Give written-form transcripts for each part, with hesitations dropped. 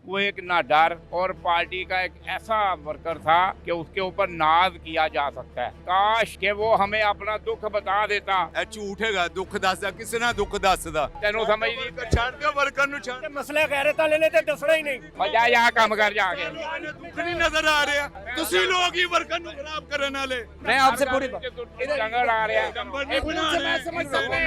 वो एक नाडर और पार्टी का एक ऐसा वर्कर था कि उसके ऊपर नाज किया जा सकता है। काश कि वो हमें अपना दुख बता देता। झूठ हैगा, दुख दसदा किसी ना दुख दसदा तेनों समझ नहीं छड़ दो वर्कर नु छड़ मसले गैरत वाले ने तो दसना ही नहीं। बजा यहाँ काम कर जाके दुख नहीं नजर आ रहा। तुसी लोग ही वर्कर नु खराब करने वाले। मैं आपसे पूरी जंगल आ रहा है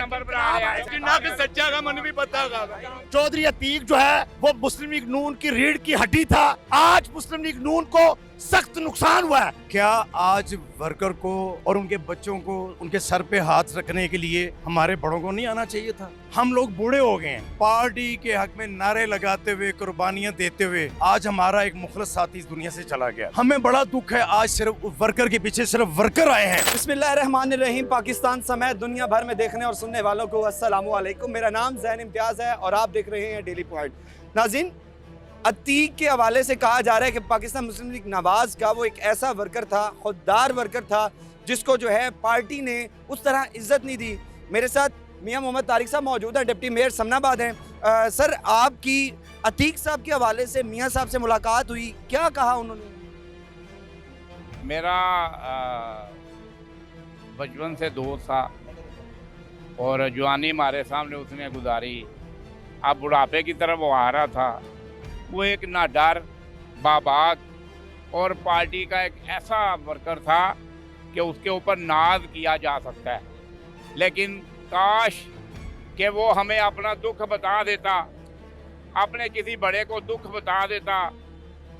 नंबर बना रहा है किन्ना के सच्चा का मन भी पता होगा। चौधरी अतीक जो है वो मुस्लिम लीग नून की रीढ़ की हड्डी था। आज मुस्लिम लीग नून को सख्त नुकसान हुआ है। क्या आज वर्कर को और उनके बच्चों को उनके सर पे हाथ रखने के लिए हमारे बड़ों को नहीं आना चाहिए था? हम लोग बूढ़े हो गए हैं। पार्टी के हक में नारे लगाते हुए, कुर्बानियां देते हुए आज हमारा एक मुखलस साथी इस दुनिया से चला गया। हमें बड़ा दुख है। आज सिर्फ वर्कर के पीछे सिर्फ वर्कर आए हैं। बिस्मिल्लाहिर्रहमानिर्रहीम। पाकिस्तान समेत दुनिया भर में देखने और सुनने वालों को अस्सलामु अलैकुम। मेरा नाम ज़ैन इम्तियाज़ है और आप देख रहे हैं डेली पॉइंट। नाज़रीन, अतीक के हवाले से कहा जा रहा है कि पाकिस्तान मुस्लिम लीग नवाज का वो एक ऐसा वर्कर था, खुददार वर्कर था, जिसको जो है पार्टी ने उस तरह इज्जत नहीं दी। मेरे साथ मियां मोहम्मद तारिक साहब मौजूद हैं, डिप्टी मेयर समनाबाद हैं। सर, आपकी अतीक साहब के हवाले से मियां साहब से मुलाकात हुई, क्या कहा उन्होंने? मेरा बचपन से दोस्त था और जवानी हमारे सामने उसने गुजारी। अब बुढ़ापे की तरफ वो आ रहा था। वो एक नाडर, बाबाक और पार्टी का एक ऐसा वर्कर था कि उसके ऊपर नाज किया जा सकता है। लेकिन काश कि वो हमें अपना दुख बता देता, अपने किसी बड़े को दुख बता देता,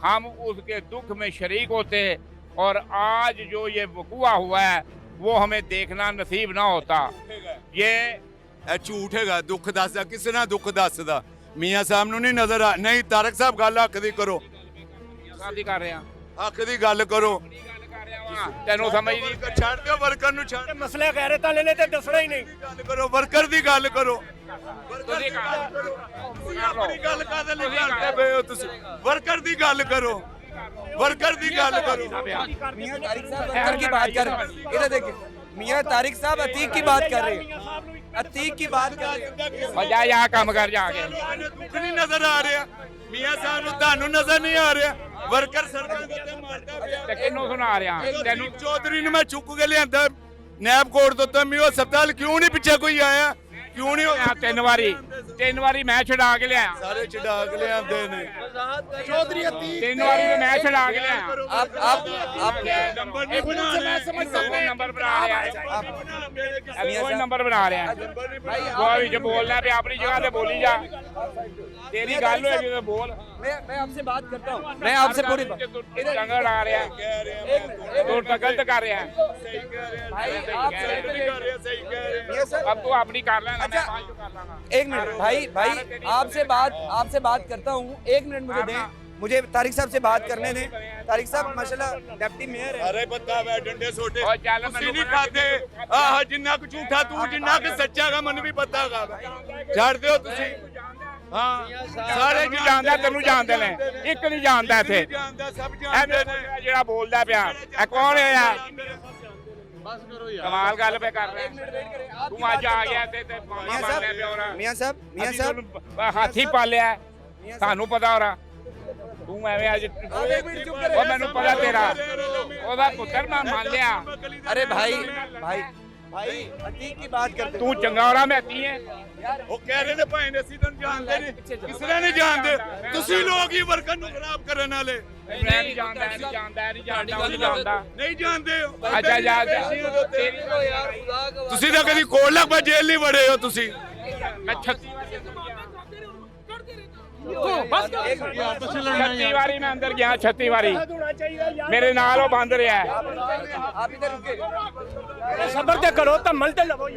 हम उसके दुख में शरीक होते और आज जो ये वक़ूआ हुआ है वो हमें देखना नसीब ना होता। ये झूठ हैगा, दुख दसदा किसी ना दुख दसदा। मियां साहब नु नहीं नजर आ। नहीं तारक साहब गल हक दी करो, शादी कर रहे हैं हक दी गल करो। तेनों समझ नहीं छड़ दो वर्कर नु छड़ मसले गैरत वाले ने तो दसना ही नहीं। गल करो, वर्कर दी गल करो। वर्कर दी गल करो, वर्कर दी गल करो। मियां तारिक साहब वर्कर की बात कर, इधर देखिए, मियां तारिक साहब अतीक की बात कर रहे हैं, अतीक की बात कर रहे हैं। बजा यहाँ काम कर जाके दुख नहीं नजर आ रहा। मियां साहब नु तानू नजर नहीं आ रहा। वर्कर सड़कों ते मारदा पिया। तेनों सुना रहा तेनों चौधरी ने मैं चुक के लिया नैब कोर्ट तो तुम अस्पताल क्यों नहीं पीछे कोई आया? क्यों नहीं? तीन वारी मैं छड़ा के लिया। सारे छड़ा के लिया ने चौधरी अतीक 3 वारी तो मैं छड़ा के लिया। आप नंबर नहीं बना रहे। नंबर बना रहे हैं, कोई नंबर बना रहे हैं। वो अभी जो बोलना है अपनी जगह से बोली जा। तेरी गल होगी तो बोल। मैं आपसे बात करता हूँ, मैं आपसे पूरी जंगल आ रहा है तो गलत कर रहे हैं। अब तू अपनी कर लेना, मैं बाद में कर लूंगा। एक मिनट भाई आपसे बात करता हूँ। एक मिनट मुझे दें, मुझे तारिक साहब से बात करने दें। तारिक साहब माशाल्लाह डिप्टी मेयर है। अरे बता वे डंडे सोटे और चल तुसी नहीं खाते। आह जिन्ना को झूठा तू जिन्ना के सच्चा का मन भी पता होगा। छड़ दियो तुसी। हां सारे जी जानदा, तेनू जानदे ने, एक नहीं जानदा इथे। जानदा सब जानदे ने। ਜਿਹੜਾ ਬੋਲਦਾ ਪਿਆ ਇਹ ਕੌਣ ਹੈ ਯਾਰ? बस करो यार, कमाल गल पे कर रहे हैं। तू आज आ गया ते मामा मारने पे हो रहा। मियां साहब हाथी पालिया सानू पता हो रहा। तू एवें आज ओ मैनू पता तेरा ओदा पुत्र मैं मान लिया। अरे भाई अतीक की बात करते। तू चंगावरा में आती है ਉਹ ਕਹਿ ਰਹੇ ਨੇ ਭਾਈ ਨੇ ਅਸੀਂ ਤਾਂ ਜਾਣਦੇ ਨਹੀਂ, ਕਿਸੇ ਨੇ ਜਾਣਦੇ। ਤੁਸੀਂ ਲੋਕ ਹੀ ਵਰਕਰ ਨੂੰ ਖਰਾਬ ਕਰਨ ਵਾਲੇ। मैं नहीं जानता, नहीं जानता, नहीं जानता, नहीं जानता। ਨਹੀਂ ਜਾਣਦੇ ਹੋ। अच्छा यार ਤੁਸੀਂ ਤਾਂ ਕਦੀ ਕੋਲ ਲੱਗ ਪਾ ਜੇਲ੍ਹ ਨਹੀਂ ਵੜੇ ਹੋ ਤੁਸੀਂ। मैं 36 वारी मैं अंदर गया, 36 वारी मेरे नाल बंद रहा है। आप इधर रुके, सबर ते करो तो मल ते लवो।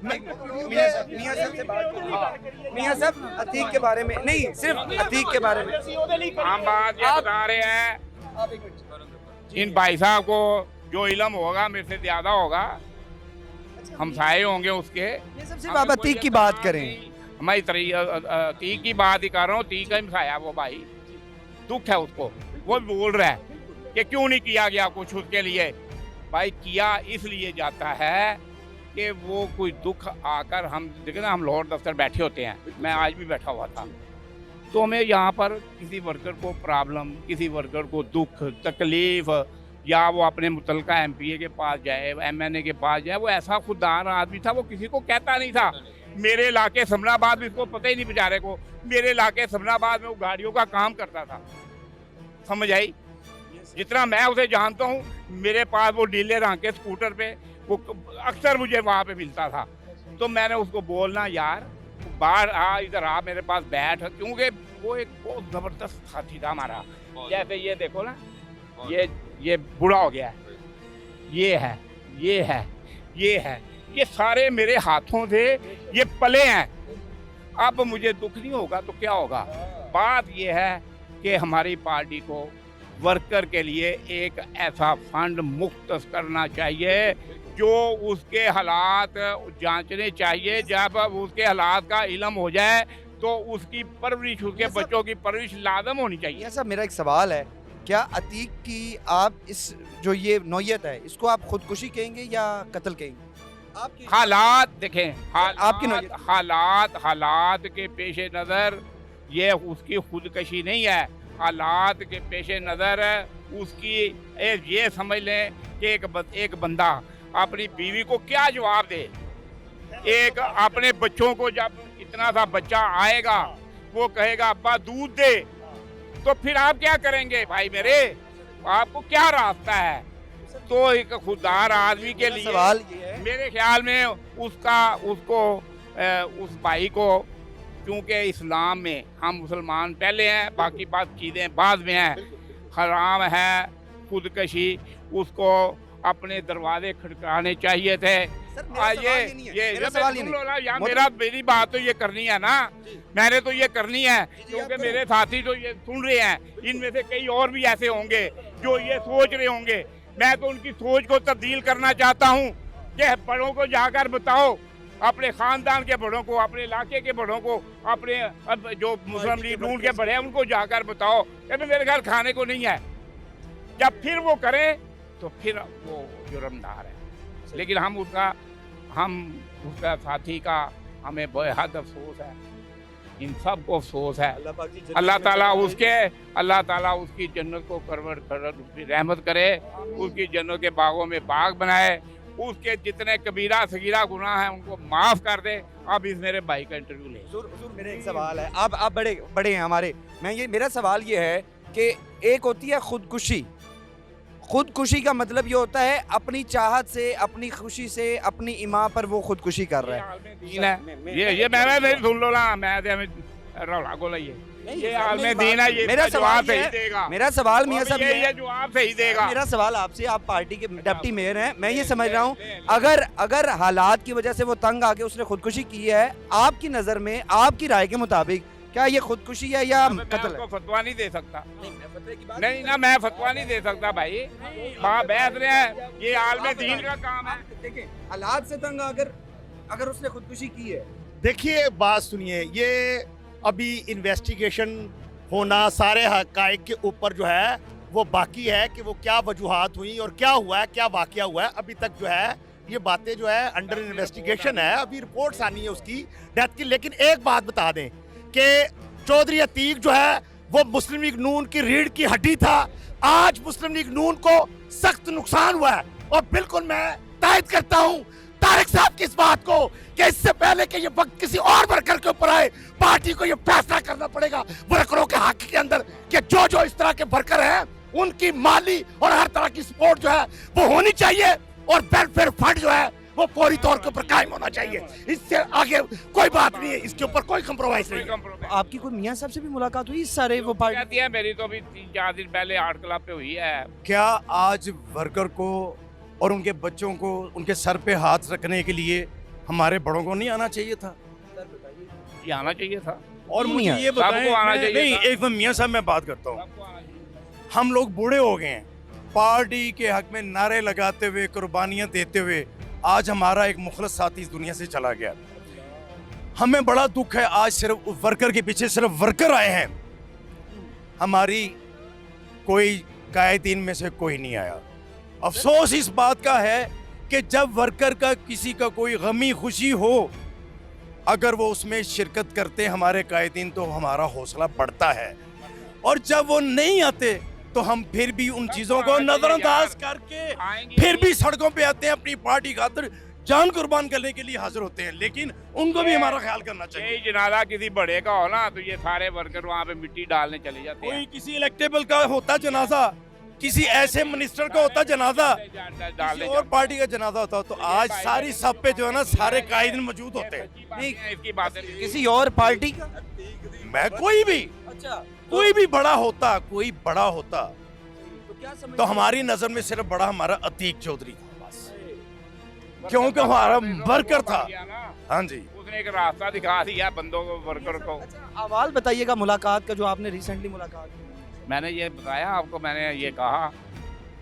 मियां साहब से बात करिए। मियां साहब अतीक के बारे में नहीं, सिर्फ अतीक के बारे में हम बात ये बता रहे हैं, इन भाई साहब को जो इल्म होगा मेरे से ज्यादा होगा, हमसाए होंगे उसके। सबसे आप अतीक की बात करें। मैं तीक की बात ही कर रहा हूँ। तीक का हमसाया वो भाई, दुख है उसको, वो बोल रहा है कि क्यों नहीं किया गया कुछ उसके लिए। भाई किया इसलिए जाता है कि वो कोई दुख आकर, हम देखे ना, हम लाहौर दफ्तर बैठे होते हैं, मैं आज भी बैठा हुआ था, तो हमें यहाँ पर किसी वर्कर को प्रॉब्लम, किसी वर्कर को दुख तकलीफ, या वो अपने मुतलका एमपीए के पास जाए, एमएनए के पास जाए, वो ऐसा खुददार आदमी था, वो किसी को कहता नहीं था। मेरे इलाके समनाबाद में, इसको पता ही नहीं बेचारे को, मेरे इलाके समनाबाद में वो गाड़ियों का काम करता था, समझ आई। जितना मैं उसे जानता हूँ, मेरे पास वो डीलर आके स्कूटर पे वो अक्सर मुझे वहाँ पे मिलता था। तो मैंने उसको बोलना, यार बाहर आ, इधर आ, मेरे पास बैठ, क्योंकि वो एक बहुत ज़बरदस्त साथी था हमारा। जैसे ये देखो ना, ये बूढ़ा हो गया है, ये है, ये है, ये है, ये सारे मेरे हाथों से ये पले हैं। अब मुझे दुख नहीं होगा तो क्या होगा। बात ये है कि हमारी पार्टी को वर्कर के लिए एक ऐसा फंड मुक्त करना चाहिए जो उसके हालात जांचने चाहिए। जब उसके हालात का इल्म हो जाए तो उसकी परवरिश, उसके बच्चों की परवरिश लाजम होनी चाहिए। ये सब मेरा एक सवाल है, क्या अतीक की आप इस जो ये नौयत है इसको आप खुदकुशी कहेंगे या कत्ल कहेंगे? आपकी हालात देखें, आपकी नौयत। हालात के पेश नज़र ये उसकी खुदकशी नहीं है। हालात के पेश नज़र उसकी ये समझ लें कि एक बंदा अपनी बीवी को क्या जवाब दे। एक अपने बच्चों को, जब इतना सा बच्चा आएगा वो कहेगा अब्बा दूध दे, तो फिर आप क्या करेंगे भाई मेरे, आपको क्या रास्ता है। तो एक खुददार आदमी के लिए सवाल ये है, मेरे ख्याल में उस भाई को, क्योंकि इस्लाम में हम मुसलमान पहले हैं, बाकी बात चीज़ें बाद में हैं, हराम है खुदकशी, उसको अपने दरवाजे खड़काने चाहिए थे। मेरी बात तो ये करनी है ना, मैंने तो ये करनी है, क्योंकि मेरे साथी तो ये सुन रहे हैं, इनमें से कई और भी ऐसे होंगे जो ये सोच रहे होंगे। मैं तो उनकी सोच को तब्दील करना चाहता हूँ कि बड़ों को जाकर बताओ, अपने खानदान के बड़ों को, अपने इलाके के बड़ों को, अपने जो मुस्लिम लीग नून के बड़े हैं उनको जाकर बताओ कि मेरे घर खाने को नहीं है। जब फिर वो करें तो फिर वो जुर्मदार है। लेकिन हम उसका साथी का हमें बेहद अफसोस है, इन सब को अफसोस है। अल्लाह ताला उसकी जन्नत को करवट कर, उसकी रहमत करे, उसकी जन्नत के बागों में बाग बनाए, उसके जितने कबीरा सगीरा गुनाह हैं उनको माफ़ कर दे। अब इस मेरे भाई का इंटरव्यू ले। मेरा एक सवाल है, आप बड़े हैं हमारे, मेरा सवाल ये है कि एक होती है खुदकुशी। खुदकुशी का मतलब ये होता है अपनी चाहत से, अपनी खुशी से, अपनी इमां पर वो खुदकुशी कर रहा है। ये मैं सुन लो ना, मैं रौला गोला ये आलमे दीन है। ये मेरा सवाल सही देगा, मेरा सवाल मियां साहब ये जवाब सही देगा। मेरा सवाल आपसे, आप पार्टी के डिप्टी मेयर हैं, मैं ये समझ रहा हूँ अगर हालात की वजह से वो तंग आके उसने खुदकुशी की है, आपकी नज़र में, आपकी राय के मुताबिक क्या ये खुदकुशी है या कत्ल है? फतवा नहीं दे सकता, नहीं ना, मैं फतवा नहीं दे सकता भाई। हाँ बहस रहे हैं, ये आलमे दीन का काम है। देखिए हालात से तंग अगर उसने खुदकुशी की है, देखिए बात सुनिए, ये अभी इन्वेस्टिगेशन होना सारे हक़ाइक़ के ऊपर जो है वो बाकी है कि वो क्या वजूहात हुई और क्या हुआ है, क्या वाक़या हुआ है। अभी तक जो है ये बातें जो है अंडर इन्वेस्टिगेशन है, अभी रिपोर्ट्स आनी है उसकी डेथ की। लेकिन एक बात बता दें कि चौधरी अतीक जो है वो मुस्लिम लीग नून की रीढ़ की हड्डी था। आज मुस्लिम लीग नून को सख्त नुकसान हुआ है और बिल्कुल मैं तायद करता हूँ तारिक साहब की इस बात को कि इससे पहले कि ये वक्त किसी और वर्कर के ऊपर आए, पार्टी को ये फैसला करना पड़ेगा वर्करों के हक के अंदर कि जो इस तरह के वर्कर हैं उनकी माली और हर तरह की सपोर्ट जो है वो होनी चाहिए और वेलफेयर फंड जो है वो फौरी तौर के ऊपर कायम होना चाहिए। इससे आगे कोई बात नहीं है, इसके ऊपर कोई कंप्रोमाइज नहीं है। आपकी कोई मियां साहब से भी मुलाकात हुई इस सारे वो पार्टी? कहती है मेरी तो अभी 3-4 दिन पहले आर्ट क्लब पे हुई है। क्या आज वर्कर को और उनके बच्चों को उनके सर पे हाथ रखने के लिए हमारे बड़ों को नहीं आना चाहिए था? ये आना चाहिए था। और मुझे ये बताएं, आना चाहिए नहीं था। एक मिनट मियां साहब मैं बात करता हूँ। हम लोग बूढ़े हो गए हैं, पार्टी के हक में नारे लगाते हुए, कुर्बानियां देते हुए आज हमारा एक मुखलस साथी इस दुनिया से चला गया। हमें बड़ा दुख है, आज सिर्फ वर्कर के पीछे सिर्फ वर्कर आए हैं, हमारी कोई कायदीन में से कोई नहीं आया। अफसोस इस बात का है कि जब वर्कर का किसी का कोई गमी खुशी हो अगर वो उसमें शिरकत करते हमारे कायदीन तो हमारा हौसला बढ़ता है, और जब वो नहीं आते तो हम फिर भी उन चीजों को नजरअंदाज करके फिर भी सड़कों पे आते हैं, अपनी पार्टी खातिर जान कुर्बान करने के लिए हाजिर होते हैं, लेकिन उनको भी हमारा ख्याल करना चाहिए। यही जनाजा किसी बड़े का हो ना तो ये सारे वर्कर वहाँ पे मिट्टी डालने चले जाते कोई हैं। किसी इलेक्टेबल का होता जनाजा, किसी ऐसे मिनिस्टर का होता जनाजा, किसी और पार्टी का जनाजा होता, तो आज सारी सब पे जो है ना सारे कायदीन मौजूद होते हैं। नहीं इसकी बात है। किसी और पार्टी का? मैं कोई भी अच्छा, कोई भी बड़ा होता, कोई बड़ा होता तो क्या समझते तो हमारी नजर में सिर्फ बड़ा हमारा अतीक चौधरी था बस, क्योंकि हमारा वर्कर था। हाँ जी, उसने एक रास्ता दिखा दिया बंदों को, वर्कर को। अच्छा, अहवाल बताइएगा मुलाकात का जो आपने रिसेंटली मुलाकात की। मैंने ये बताया आपको, मैंने ये कहा,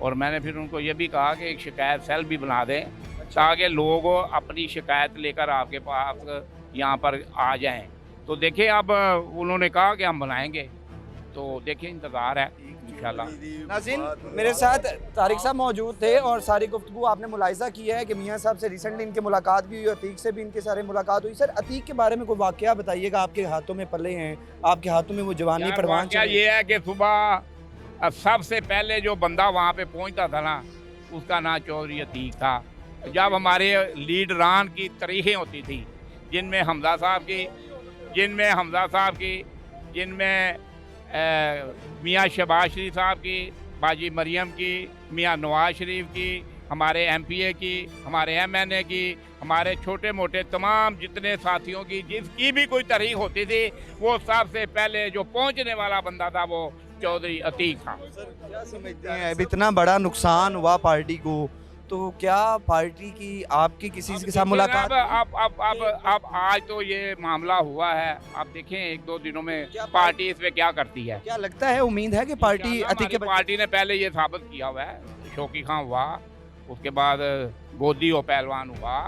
और मैंने फिर उनको ये भी कहा कि एक शिकायत सेल भी बना दें ताकि लोग अपनी शिकायत लेकर आपके पास यहाँ पर आ जाएं। तो देखिए अब उन्होंने कहा कि हम बनाएंगे, तो देखिए इंतज़ार है इंशाल्लाह। नाज़रीन, मेरे साथ तारिक साहब मौजूद थे और सारी गुफ्तगू आपने मुलाहिज़ा किया है कि मियाँ साहब से रिसेंटली इनकी मुलाकात भी हुई, अतीक से भी इनके सारे मुलाकात हुई। सर, अतीक के बारे में कोई वाक़या बताइएगा, आपके हाथों में पले हैं, आपके हाथों में वो जवानी परवान क्या ये है कि सुबह सबसे पहले जो बंदा वहाँ पे पहुँचता था ना, उसका नाम चौधरी अतीक था। जब हमारे लीडरान की तारीखें होती थी, जिनमें हमजा साहब की, जिनमें मियाँ शहबाज शरीफ साहब की, बाजी मरियम की, मियाँ नवाज शरीफ की, हमारे MPA की, हमारे MNA की, हमारे छोटे मोटे तमाम जितने साथियों की जिसकी भी कोई तारीख होती थी, वो सबसे पहले जो पहुंचने वाला बंदा था वो चौधरी अतीक था। क्या समझते हैं अब इतना बड़ा नुकसान हुआ पार्टी को, तो क्या पार्टी की आपकी किसी के साथ मुलाकात? अब आज तो ये मामला हुआ है, आप देखें 1-2 दिनों में पार्टी इसमें क्या करती है। क्या लगता है, उम्मीद है कि पार्टी अतीक के पार्टी ने पहले ये साबित किया हुआ है, शौकी खां हुआ, उसके बाद गोदी और पहलवान हुआ,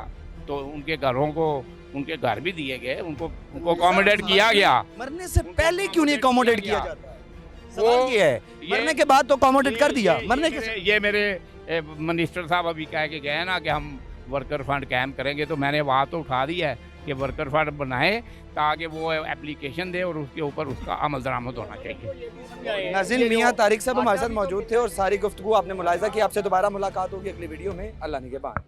तो उनके घरों को उनके घर भी दिए गए, उनको अकोमोडेट किया गया। मरने से पहले क्यों नहीं अकोमोडेट किया जाता? सवाल ये है, मरने के बाद तो अकोमोडेट कर दिया, मरने के ये मेरे मिनिस्टर साहब अभी कह के गए ना कि हम वर्कर फंड कायम करेंगे, तो मैंने वहाँ तो उठा दिया है कि वर्कर फंड बनाए ताकि वो एप्लीकेशन दे और उसके ऊपर उसका अमल दरामद होना चाहिए। नाज़रीन, मियाँ तारिक साहब हमारे साथ मौजूद थे और सारी गुफ्तगू आपने मुलाहिज़ा की। आपसे दोबारा मुलाकात होगी अगली वीडियो में। अल्लाह निगहबान।